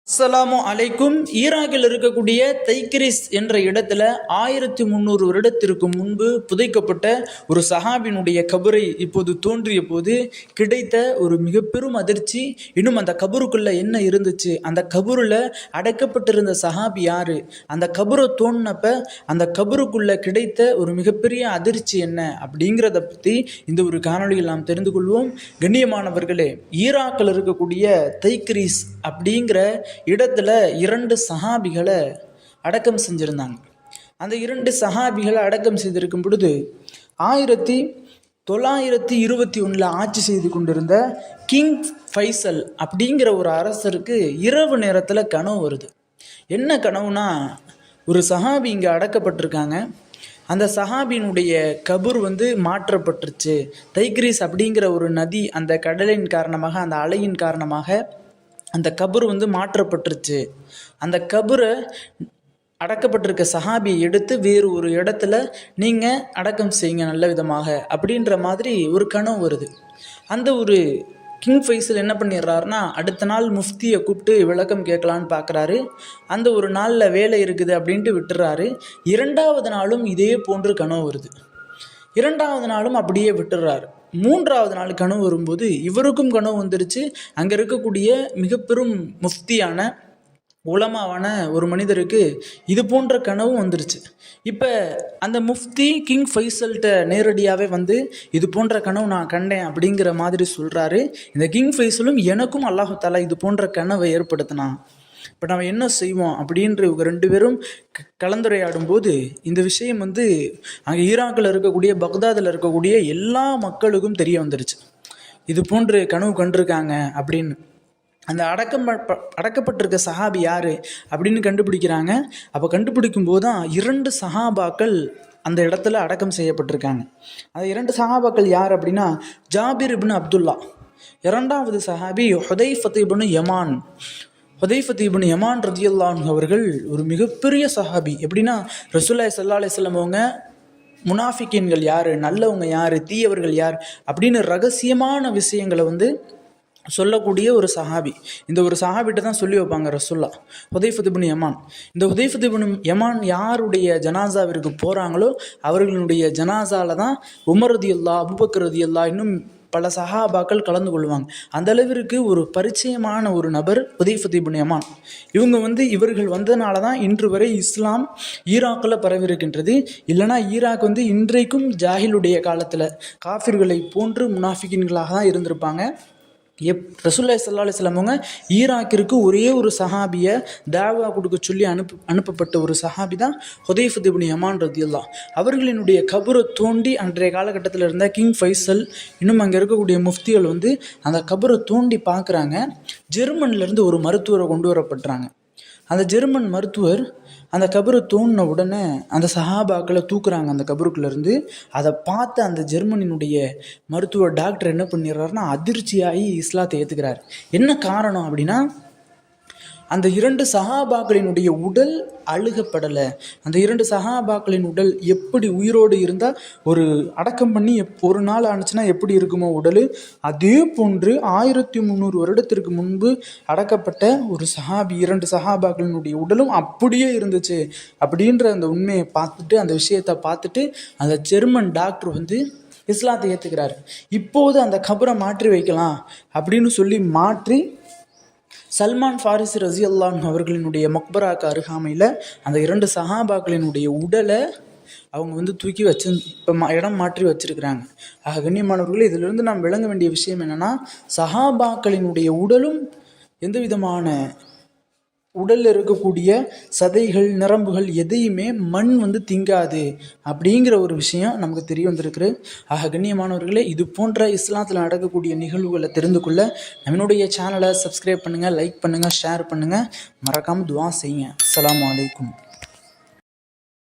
அஸ்ஸலாமு அலைக்கும். ஈராக்கில் இருக்கக்கூடிய தைக்ரிஸ் என்ற இடத்துல 1300 வருடத்திற்கு முன்பு புதைக்கப்பட்ட ஒரு சஹாபினுடைய கபரை இப்போது தோன்றிய போது கிடைத்த ஒரு மிக பெரும் அதிர்ச்சி. இன்னும் அந்த கபருக்குள்ள என்ன இருந்துச்சு, அந்த கபருல அடைக்கப்பட்டிருந்த சஹாபி யாரு, அந்த கபரை தோண்டினப்ப அந்த கபருக்குள்ள கிடைத்த ஒரு மிகப்பெரிய அதிர்ச்சி என்ன அப்படிங்கிறத பற்றி இந்த ஒரு காணொலியில் நாம் தெரிந்து கொள்வோம். கண்ணியமானவர்களே, ஈராக்கில் இருக்கக்கூடிய தைக்ரிஸ் அப்படிங்கிற இடத்துல 2 சஹாபிகளை அடக்கம் செஞ்சிருந்தாங்க. அந்த 2 சஹாபிகளை அடக்கம் செய்திருக்கும் பொழுது 1921 ஆட்சி செய்து கொண்டிருந்த கிங் ஃபைசல் அப்படிங்கிற ஒரு அரசருக்கு இரவு நேரத்தில் கனவு வருது. என்ன கனவுனா, ஒரு சஹாபி இங்கே அடக்கப்பட்டிருக்காங்க, அந்த சஹாபியினுடைய கபூர் மாற்றப்பட்டுருச்சு. தைக்ரிஸ் அப்படிங்கிற ஒரு நதி, அந்த கடலின் காரணமாக, அந்த அலையின் காரணமாக அந்த கபர் மாற்றப்பட்டுருச்சு. அந்த கபரை அடக்கப்பட்டிருக்க சஹாபியை எடுத்து வேறு ஒரு இடத்துல நீங்கள் அடக்கம் செய்யுங்க நல்ல விதமாக அப்படின்ற மாதிரி ஒரு கனவு வருது. அந்த ஒரு கிங் ஃபைசல் என்ன பண்ணிடுறாருன்னா, அடுத்த நாள் முஃப்தியை கூப்பிட்டு விளக்கம் கேட்கலான்னு பார்க்குறாரு. அந்த ஒரு நாளில் வேலை இருக்குது அப்படின்ட்டு விட்டுறாரு. 2வது நாளும் இதே போன்று கனவு வருது. 2வது நாளும் அப்படியே விட்டுறாரு. 3வது நாள் கனவு வரும்போது இவருக்கும் கனவு வந்துருச்சு. அங்கே இருக்கக்கூடிய மிக பெரும் முஃப்தியான உலமாவான ஒரு மனிதருக்கு இது போன்ற கனவும் வந்துருச்சு. இப்போ அந்த முஃப்தி கிங் ஃபைசல்கிட்ட நேரடியாகவே இது போன்ற கனவு நான் கண்டேன் அப்படிங்கிற மாதிரி சொல்கிறாரு. இந்த கிங் ஃபைசலும் எனக்கும் அல்லாஹ் தஆலா இது போன்ற கனவை ஏற்படுத்தினான், இப்போ நம்ம என்ன செய்வோம் அப்படின்ற இவங்க 2 பேரும் கலந்துரையாடும் போது இந்த விஷயம் அங்கே ஈராக்கில் இருக்கக்கூடிய, பக்தாதில் இருக்கக்கூடிய எல்லா மக்களுக்கும் தெரிய வந்துருச்சு. இது போன்று கனவு கண்டிருக்காங்க அப்படின்னு. அந்த அடக்கப்பட்டிருக்க சஹாபி யார் அப்படின்னு கண்டுபிடிக்கிறாங்க. அப்போ கண்டுபிடிக்கும் போது தான் 2 சஹாபாக்கள் அந்த இடத்துல அடக்கம் செய்யப்பட்டிருக்காங்க. அந்த 2 சஹாபாக்கள் யார் அப்படின்னா, ஜாபிர் இப்னு அப்துல்லா, 2வது சஹாபி ஹுதைஃபத் இப்னு யமான். ஹுதைஃபத் இப்னு யமான் ரலியல்லாஹு அன்ஹு அவர்கள் ஒரு மிகப்பெரிய சஹாபி. எப்படின்னா, ரசூலுல்லாஹி ஸல்லல்லாஹு அலைஹி வஸல்லம் அவங்க முனாஃபிகீன்கள் யார், நல்லவங்க யார், தீயவர்கள் யார் அப்படின்னு ரகசியமான விஷயங்களை சொல்லக்கூடிய ஒரு சஹாபி. இந்த ஒரு சஹாபிட்ட தான் சொல்லி வைப்பாங்க ரசூல்லா, ஹுதைஃபத் இப்னு யமான். இந்த ஹுதைஃபத் இப்னு யமான் யாருடைய ஜனாசாவிற்கு போகிறாங்களோ அவர்களுடைய ஜனாசாவில் தான் உமர் ரலியல்லாஹு, அபூபக்கர் ரலியல்லாஹு, இன்னும் பல சஹாபாக்கள் கலந்து கொள்வாங்க. அந்த அளவிற்கு ஒரு பரிச்சயமான ஒரு நபர் ஹுதைஃபத் இப்னு யமான். இவங்க இவர்கள் வந்ததுனால தான் இன்று வரை இஸ்லாம் ஈராக்கில் பரவிருக்கின்றது. இல்லைனா ஈராக் இன்றைக்கும் ஜாஹிலுடைய காலத்தில் காஃபிர்களை போன்று முனாஃபிகின்களாக தான் இருந்திருப்பாங்க. ரசூலுல்லாஹி ஸல்லல்லாஹு அலைஹி வஸல்லம் அவங்க ஈராக்கிற்கு ஒரே ஒரு சஹாபியை தாவா கொடுக்க சொல்லி அனுப்பப்பட்ட ஒரு சஹாபி தான் ஹுதைஃபத் இப்னு யமான் ரலியல்லாஹு. அவர்களினுடைய கபரை தோண்டி அன்றைய காலகட்டத்தில் இருந்த கிங் ஃபைசல், இன்னும் அங்கே இருக்கக்கூடிய முஃப்திகள் அந்த கபரை தோண்டி பார்க்குறாங்க. ஜெர்மன்லேருந்து ஒரு மருத்துவரை கொண்டு வரப்படுறாங்க. அந்த ஜெர்மன் மருத்துவர் அந்த கபரை தோண்டின உடனே அந்த சஹாபாக்களை தூக்குறாங்க அந்த கபருக்குள்ளேருந்து. அதை பார்த்து அந்த ஜெர்மனினுடைய மருத்துவர் டாக்டர் என்ன பண்ணிடுறாருன்னா, அதிர்ச்சியாகி இஸ்லாத்தை ஏற்றுக்கிறார். என்ன காரணம் அப்படின்னா, அந்த 2 சஹாபாக்களினுடைய உடல் அழுகப்படலை. அந்த 2 சஹாபாக்களின் உடல் எப்படி உயிரோடு இருந்தால், ஒரு அடக்கம் பண்ணி ஒரு நாள் ஆணுச்சுன்னா எப்படி இருக்குமோ உடல், அதே போன்று 1300 வருடத்திற்கு முன்பு அடக்கப்பட்ட ஒரு சஹாபி, 2 சஹாபாக்களினுடைய உடலும் அப்படியே இருந்துச்சு அப்படின்ற அந்த உண்மையை பார்த்துட்டு, அந்த விஷயத்தை பார்த்துட்டு அந்த ஜெர்மன் டாக்டர் இஸ்லாத்தை ஏற்றுக்கிறார். இப்போது அந்த கபரை மாற்றி வைக்கலாம் அப்படின்னு சொல்லி மாற்றி சல்மான் ஃபாரிசி ரலியல்லாஹு அன்ஹு அவர்களினுடைய மக்பராக்கு அருகாமையில் அந்த 2 சஹாபாக்களினுடைய உடலை அவங்க தூக்கி வச்சு இப்போ இடம் மாற்றி வச்சிருக்கிறாங்க. ஆக கண்ணியமானவர்களே, இதிலிருந்து நாம் விளங்க வேண்டிய விஷயம் என்னென்னா, சஹாபாக்களினுடைய உடலும் எந்த விதமான உடலில் இருக்கக்கூடிய சதைகள், நரம்புகள் எதையுமே மண் திங்காது அப்படிங்கிற ஒரு விஷயம் நமக்கு தெரிய வந்திருக்கு. ஆக கண்ணியமானவர்களே, இது போன்ற இஸ்லாத்தில் நடக்கக்கூடிய நிகழ்வுகளை தெரிந்து கொள்ள நம்மளுடைய சேனலை சப்ஸ்கிரைப் பண்ணுங்கள், லைக் பண்ணுங்கள், ஷேர் பண்ணுங்கள், மறக்காமல் துஆ செய்யுங்க. அஸ்ஸலாமு அலைக்கும்.